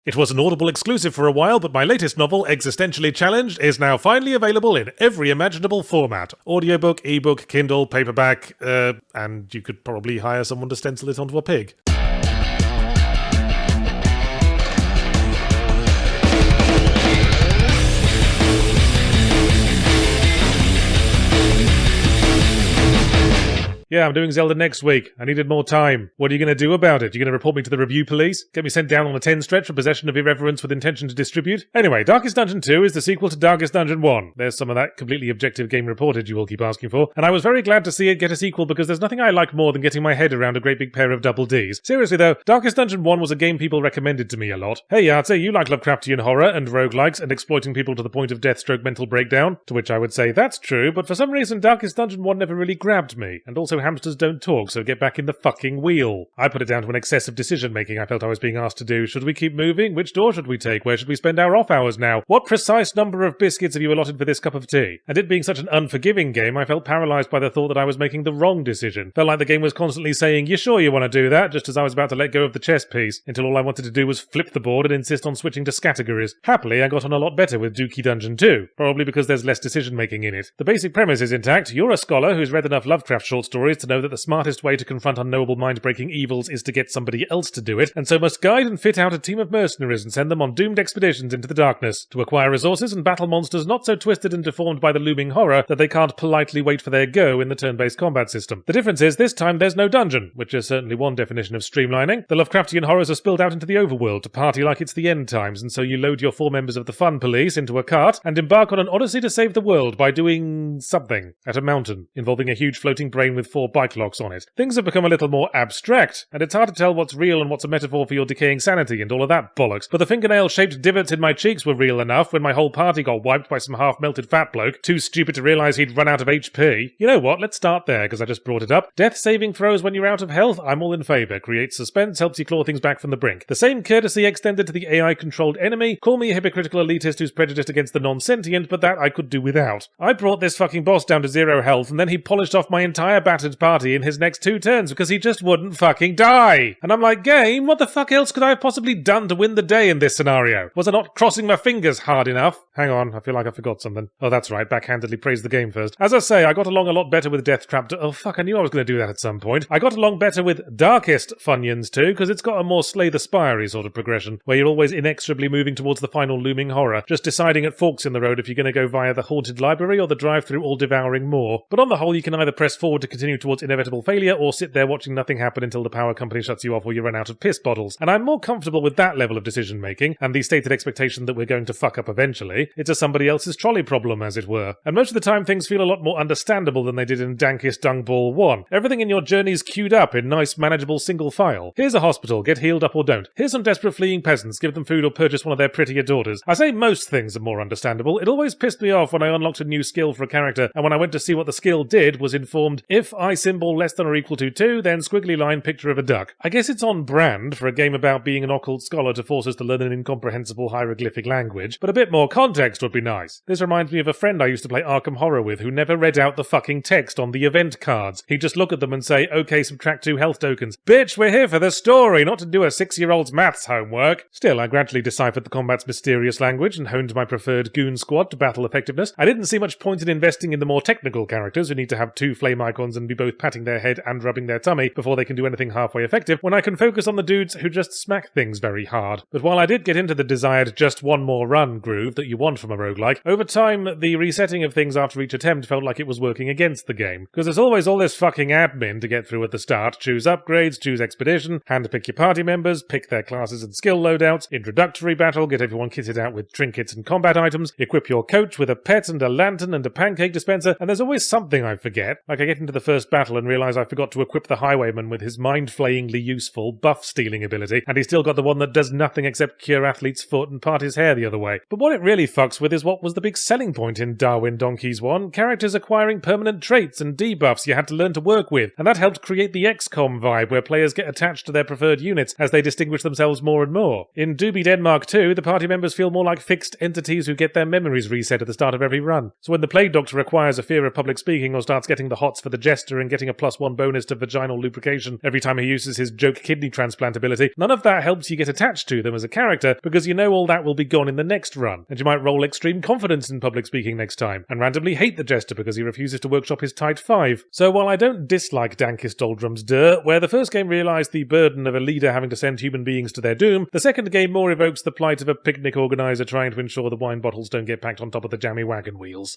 It was an Audible exclusive for a while, but my latest novel, Existentially Challenged, is now finally available in every imaginable format. Audiobook, ebook, Kindle, paperback, and you could probably hire someone to stencil it onto a pig. Yeah, I'm doing Zelda next week. I needed more time. What are you going to do about it? You going to report me to the review police? Get me sent down on a 10 stretch for possession of irreverence with intention to distribute? Anyway, Darkest Dungeon 2 is the sequel to Darkest Dungeon 1. There's some of that completely objective game reported you will keep asking for, and I was very glad to see it get a sequel because there's nothing I like more than getting my head around a great big pair of double Ds. Seriously though, Darkest Dungeon 1 was a game people recommended to me a lot. Hey Yahtzee, you like Lovecraftian horror and roguelikes and exploiting people to the point of death/stroke mental breakdown? To which I would say, that's true, but for some reason Darkest Dungeon 1 never really grabbed me, and also hamsters don't talk. So get back in the fucking wheel. I put it down to an excess of decision-making I felt I was being asked to do. Should we keep moving? Which door should we take? Where should we spend our off hours now? What precise number of biscuits have you allotted for this cup of tea? And it being such an unforgiving game, I felt paralysed by the thought that I was making the wrong decision. Felt like the game was constantly saying, you sure you want to do that? Just as I was about to let go of the chess piece, until all I wanted to do was flip the board and insist on switching to categories. Happily, I got on a lot better with Dookie Dungeon 2, probably because there's less decision-making in it. The basic premise is intact. You're a scholar who's read enough Lovecraft short stories to know that the smartest way to confront unknowable mind-breaking evils is to get somebody else to do it, and so must guide and fit out a team of mercenaries and send them on doomed expeditions into the darkness to acquire resources and battle monsters not so twisted and deformed by the looming horror that they can't politely wait for their go in the turn-based combat system. The difference is this time there's no dungeon, which is certainly one definition of streamlining. The Lovecraftian horrors are spilled out into the overworld to party like it's the end times, and so you load your 4 members of the fun police into a cart and embark on an odyssey to save the world by doing something at a mountain involving a huge floating brain with 4 bike locks on it. Things have become a little more abstract, and it's hard to tell what's real and what's a metaphor for your decaying sanity and all of that bollocks. But the fingernail-shaped divots in my cheeks were real enough when my whole party got wiped by some half-melted fat bloke, too stupid to realise he'd run out of HP. You know what, let's start there, because I just brought it up. Death saving throws when you're out of health? I'm all in favour. Creates suspense, helps you claw things back from the brink. The same courtesy extended to the AI-controlled enemy. Call me a hypocritical elitist who's prejudiced against the non-sentient, but that I could do without. I brought this fucking boss down to 0 health, and then he polished off my entire battered party in his next 2 turns because he just wouldn't fucking die. And I'm like, game, what the fuck else could I have possibly done to win the day in this scenario? Was I not crossing my fingers hard enough? Hang on, I feel like I forgot something. Oh, that's right, backhandedly praise the game first. As I say, I got along a lot better with Death Trap. Oh fuck, I knew I was going to do that at some point. I got along better with Darkest Funyuns too, because it's got a more Slay the Spire-y sort of progression, where you're always inexorably moving towards the final looming horror, just deciding at forks in the road if you're going to go via the haunted library or the drive-through all-devouring maw. But on the whole, you can either press forward to continue towards inevitable failure, or sit there watching nothing happen until the power company shuts you off or you run out of piss bottles. And I'm more comfortable with that level of decision-making, and the stated expectation that we're going to fuck up eventually. It's a somebody else's trolley problem, as it were. And most of the time things feel a lot more understandable than they did in Dankest Dungball 1. Everything in your journey's queued up in nice, manageable single file. Here's a hospital, get healed up or don't. Here's some desperate fleeing peasants, give them food or purchase one of their prettier daughters. I say most things are more understandable. It always pissed me off when I unlocked a new skill for a character, and when I went to see what the skill did, was informed, if I symbol less than or equal to 2, then squiggly line picture of a duck. I guess it's on brand for a game about being an occult scholar to force us to learn an incomprehensible hieroglyphic language, but a bit more context would be nice. This reminds me of a friend I used to play Arkham Horror with who never read out the fucking text on the event cards. He'd just look at them and say, okay, subtract 2 health tokens. Bitch, we're here for the story, not to do a 6-year-old's maths homework. Still, I gradually deciphered the combat's mysterious language and honed my preferred goon squad to battle effectiveness. I didn't see much point in investing in the more technical characters who need to have 2 flame icons and be both patting their head and rubbing their tummy before they can do anything halfway effective, when I can focus on the dudes who just smack things very hard. But while I did get into the desired just one more run groove that you want from a roguelike, over time the resetting of things after each attempt felt like it was working against the game. Because there's always all this fucking admin to get through at the start. Choose upgrades, choose expedition, handpick your party members, pick their classes and skill loadouts, introductory battle, get everyone kitted out with trinkets and combat items, equip your coach with a pet and a lantern and a pancake dispenser, and there's always something I forget. Like I get into the first battle and realise I forgot to equip the highwayman with his mind-flayingly useful buff-stealing ability, and he's still got the one that does nothing except cure athlete's foot and part his hair the other way. But what it really fucks with is what was the big selling point in Darwin Donkeys 1, characters acquiring permanent traits and debuffs you had to learn to work with, and that helped create the XCOM vibe where players get attached to their preferred units as they distinguish themselves more and more. In Doobie Denmark 2, the party members feel more like fixed entities who get their memories reset at the start of every run. So when the Plague Doctor acquires a fear of public speaking or starts getting the hots for the jester Jester and getting a +1 bonus to vaginal lubrication every time he uses his joke kidney transplant ability, none of that helps you get attached to them as a character because you know all that will be gone in the next run, and you might roll extreme confidence in public speaking next time, and randomly hate the Jester because he refuses to workshop his Tide 5. So while I don't dislike Dankist Doldrum's where the first game realised the burden of a leader having to send human beings to their doom, the second game more evokes the plight of a picnic organiser trying to ensure the wine bottles don't get packed on top of the jammy wagon wheels.